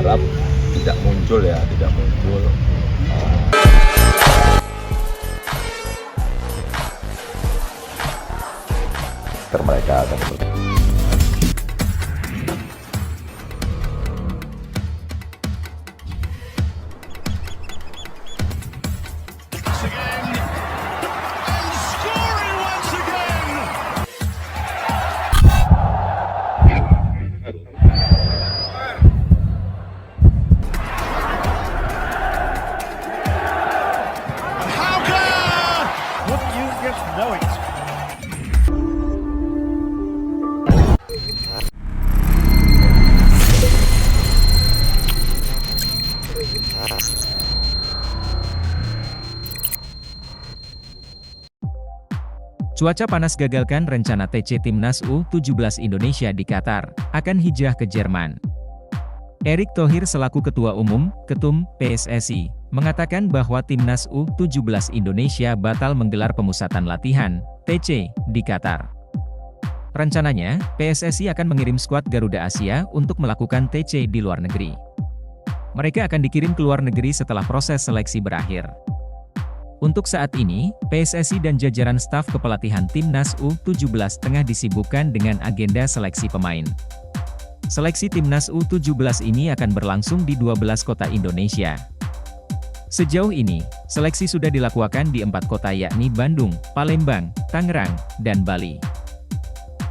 berharap tidak muncul ya, tidak muncul mereka akan Cuaca panas gagalkan rencana TC Timnas U17 Indonesia di Qatar, akan hijrah ke Jerman. Erick Thohir selaku Ketua Umum, Ketum, PSSI, mengatakan bahwa Timnas U17 Indonesia batal menggelar pemusatan latihan, TC, di Qatar. Rencananya, PSSI akan mengirim skuad Garuda Asia untuk melakukan TC di luar negeri. Mereka akan dikirim ke luar negeri setelah proses seleksi berakhir. Untuk saat ini, PSSI dan jajaran staf kepelatihan Timnas U17 tengah disibukkan dengan agenda seleksi pemain. Seleksi Timnas U17 ini akan berlangsung di 12 kota Indonesia. Sejauh ini, seleksi sudah dilakukan di 4 kota yakni Bandung, Palembang, Tangerang, dan Bali.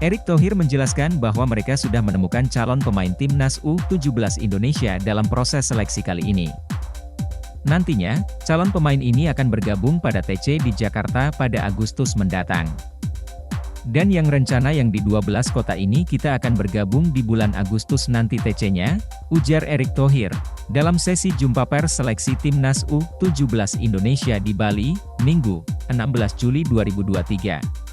Erick Thohir menjelaskan bahwa mereka sudah menemukan calon pemain Timnas U17 Indonesia dalam proses seleksi kali ini. Nantinya, calon pemain ini akan bergabung pada TC di Jakarta pada Agustus mendatang. Dan yang rencana yang di 12 kota ini kita akan bergabung di bulan Agustus nanti TC-nya, ujar Erick Thohir, dalam sesi jumpa pers seleksi Timnas U17 Indonesia di Bali, Minggu, 16 Juli 2023.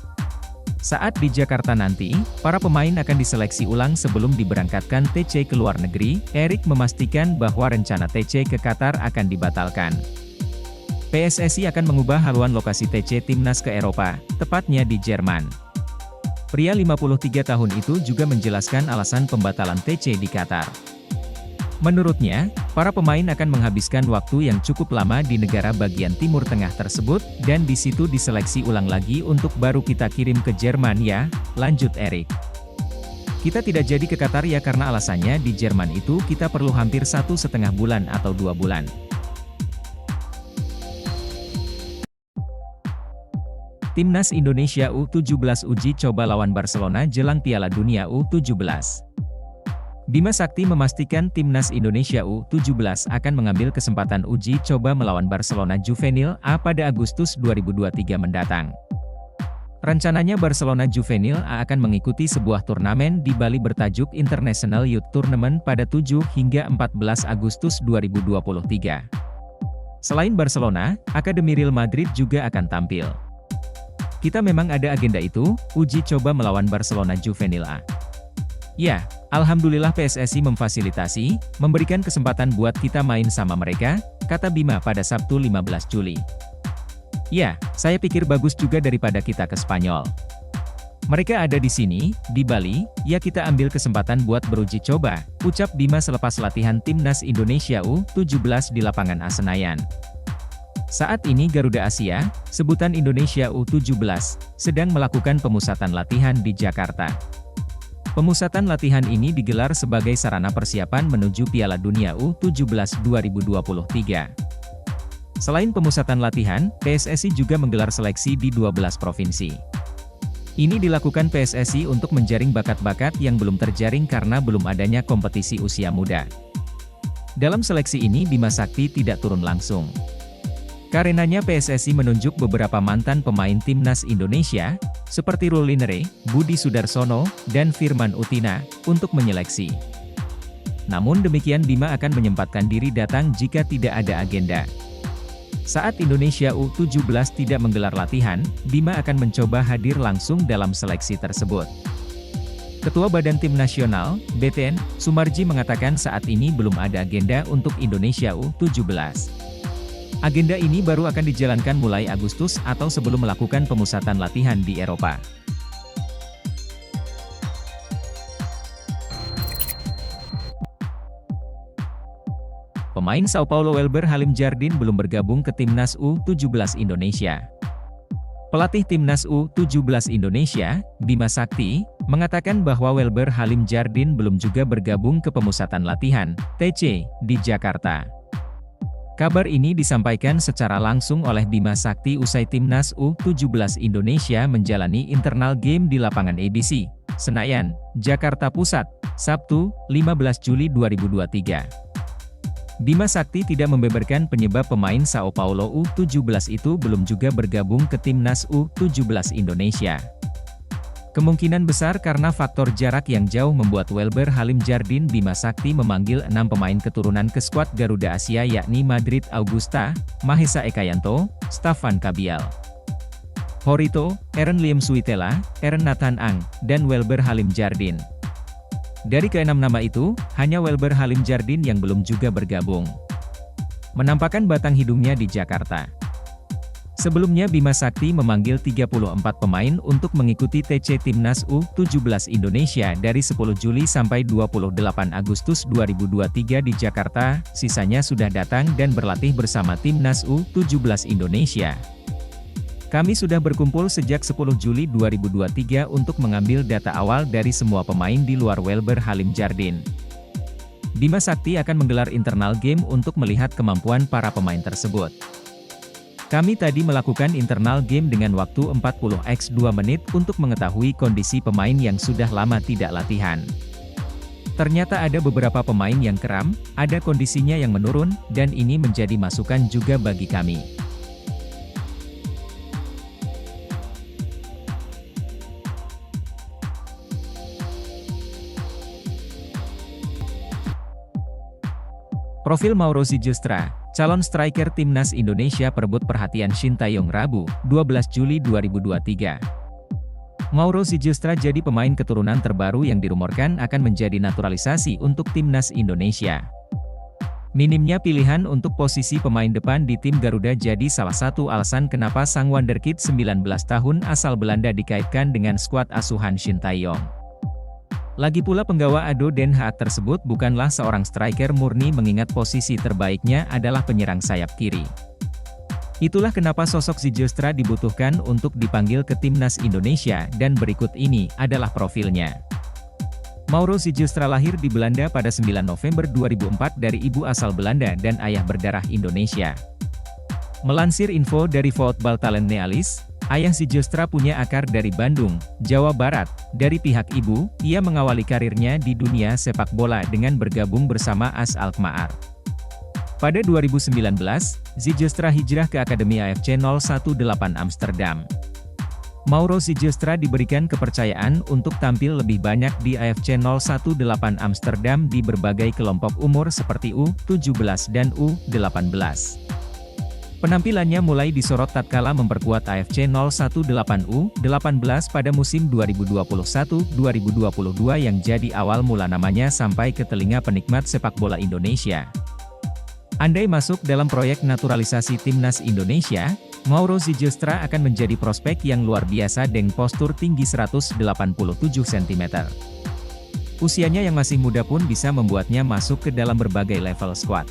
Saat di Jakarta nanti, para pemain akan diseleksi ulang sebelum diberangkatkan TC ke luar negeri. Erick memastikan bahwa rencana TC ke Qatar akan dibatalkan. PSSI akan mengubah haluan lokasi TC Timnas ke Eropa, tepatnya di Jerman. Pria 53 tahun itu juga menjelaskan alasan pembatalan TC di Qatar. Menurutnya, para pemain akan menghabiskan waktu yang cukup lama di negara bagian Timur Tengah tersebut, dan di situ diseleksi ulang lagi untuk baru kita kirim ke Jerman ya, lanjut Erick. Kita tidak jadi ke Qatar ya karena alasannya di Jerman itu kita perlu hampir 1,5 bulan atau 2 bulan. Timnas Indonesia U17 uji coba lawan Barcelona jelang Piala Dunia U17. Bima Sakti memastikan Timnas Indonesia U17 akan mengambil kesempatan uji coba melawan Barcelona Juvenil A pada Agustus 2023 mendatang. Rencananya Barcelona Juvenil A akan mengikuti sebuah turnamen di Bali bertajuk International Youth Tournament pada 7 hingga 14 Agustus 2023. Selain Barcelona, Akademi Real Madrid juga akan tampil. Kita memang ada agenda itu, uji coba melawan Barcelona Juvenil A. Ya, alhamdulillah PSSI memfasilitasi, memberikan kesempatan buat kita main sama mereka, kata Bima pada Sabtu 15 Juli. Ya, saya pikir bagus juga daripada kita ke Spanyol. Mereka ada di sini, di Bali, ya kita ambil kesempatan buat beruji coba, ucap Bima selepas latihan Timnas Indonesia U17 di lapangan Senayan. Saat ini Garuda Asia, sebutan Indonesia U17, sedang melakukan pemusatan latihan di Jakarta. Pemusatan latihan ini digelar sebagai sarana persiapan menuju Piala Dunia U17 2023. Selain pemusatan latihan, PSSI juga menggelar seleksi di 12 provinsi. Ini dilakukan PSSI untuk menjaring bakat-bakat yang belum terjaring karena belum adanya kompetisi usia muda. Dalam seleksi ini Bima Sakti tidak turun langsung. Karenanya PSSI menunjuk beberapa mantan pemain Timnas Indonesia, seperti Rulinere, Budi Sudarsono, dan Firman Utina, untuk menyeleksi. Namun demikian Bima akan menyempatkan diri datang jika tidak ada agenda. Saat Indonesia U17 tidak menggelar latihan, Bima akan mencoba hadir langsung dalam seleksi tersebut. Ketua Badan Tim Nasional, BTN, Sumarji mengatakan saat ini belum ada agenda untuk Indonesia U17. Agenda ini baru akan dijalankan mulai Agustus atau sebelum melakukan pemusatan latihan di Eropa. Pemain Sao Paulo Welber Halim Jardine belum bergabung ke Timnas U17 Indonesia. Pelatih Timnas U17 Indonesia, Bima Sakti, mengatakan bahwa Welber Halim Jardine belum juga bergabung ke pemusatan latihan, TC, di Jakarta. Kabar ini disampaikan secara langsung oleh Bima Sakti usai Timnas U17 Indonesia menjalani internal game di lapangan ABC, Senayan, Jakarta Pusat, Sabtu, 15 Juli 2023. Bima Sakti tidak membeberkan penyebab pemain Sao Paulo U17 itu belum juga bergabung ke Timnas U17 Indonesia. Kemungkinan besar karena faktor jarak yang jauh membuat Welber Halim Jardine Bima Sakti memanggil 6 pemain keturunan ke skuad Garuda Asia yakni Madrid Augusta, Mahesa Ekayanto, Staffan Kabial, Horito, Eren Liam Suitela, Eren Nathan Ang, dan Welber Halim Jardine. Dari ke-6 nama itu, hanya Welber Halim Jardine yang belum juga bergabung. Menampakkan batang hidungnya di Jakarta. Sebelumnya Bima Sakti memanggil 34 pemain untuk mengikuti TC Timnas U17 Indonesia dari 10 Juli sampai 28 Agustus 2023 di Jakarta, sisanya sudah datang dan berlatih bersama Timnas U17 Indonesia. Kami sudah berkumpul sejak 10 Juli 2023 untuk mengambil data awal dari semua pemain di luar Welber Halim Jardine. Bima Sakti akan menggelar internal game untuk melihat kemampuan para pemain tersebut. Kami tadi melakukan internal game dengan waktu 40x2 menit untuk mengetahui kondisi pemain yang sudah lama tidak latihan. Ternyata ada beberapa pemain yang kram, ada kondisinya yang menurun, dan ini menjadi masukan juga bagi kami. Profil Mauro Zylstra, calon striker Timnas Indonesia perebut perhatian Shin Tae-yong Rabu, 12 Juli 2023. Mauro Zylstra jadi pemain keturunan terbaru yang dirumorkan akan menjadi naturalisasi untuk Timnas Indonesia. Minimnya pilihan untuk posisi pemain depan di tim Garuda jadi salah satu alasan kenapa sang wonderkid 19 tahun asal Belanda dikaitkan dengan skuad asuhan Shin Tae-yong. Lagi pula penggawa Ado Den Haag tersebut bukanlah seorang striker murni mengingat posisi terbaiknya adalah penyerang sayap kiri. Itulah kenapa sosok Zylstra dibutuhkan untuk dipanggil ke Timnas Indonesia dan berikut ini adalah profilnya. Mauro Zylstra lahir di Belanda pada 9 November 2004 dari ibu asal Belanda dan ayah berdarah Indonesia. Melansir info dari Voetbal Talent Nealis, ayah Zylstra punya akar dari Bandung, Jawa Barat. Dari pihak ibu, ia mengawali karirnya di dunia sepak bola dengan bergabung bersama AS Alkmaar. Pada 2019, Zylstra hijrah ke Akademi AFC 018 Amsterdam. Mauro Zylstra diberikan kepercayaan untuk tampil lebih banyak di AFC 018 Amsterdam di berbagai kelompok umur seperti U17 dan U18. Penampilannya mulai disorot tatkala memperkuat AFC 018 U18 pada musim 2021-2022 yang jadi awal mula namanya sampai ke telinga penikmat sepak bola Indonesia. Andai masuk dalam proyek naturalisasi Timnas Indonesia, Mauro Zylstra akan menjadi prospek yang luar biasa dengan postur tinggi 187 cm. Usianya yang masih muda pun bisa membuatnya masuk ke dalam berbagai level skuad.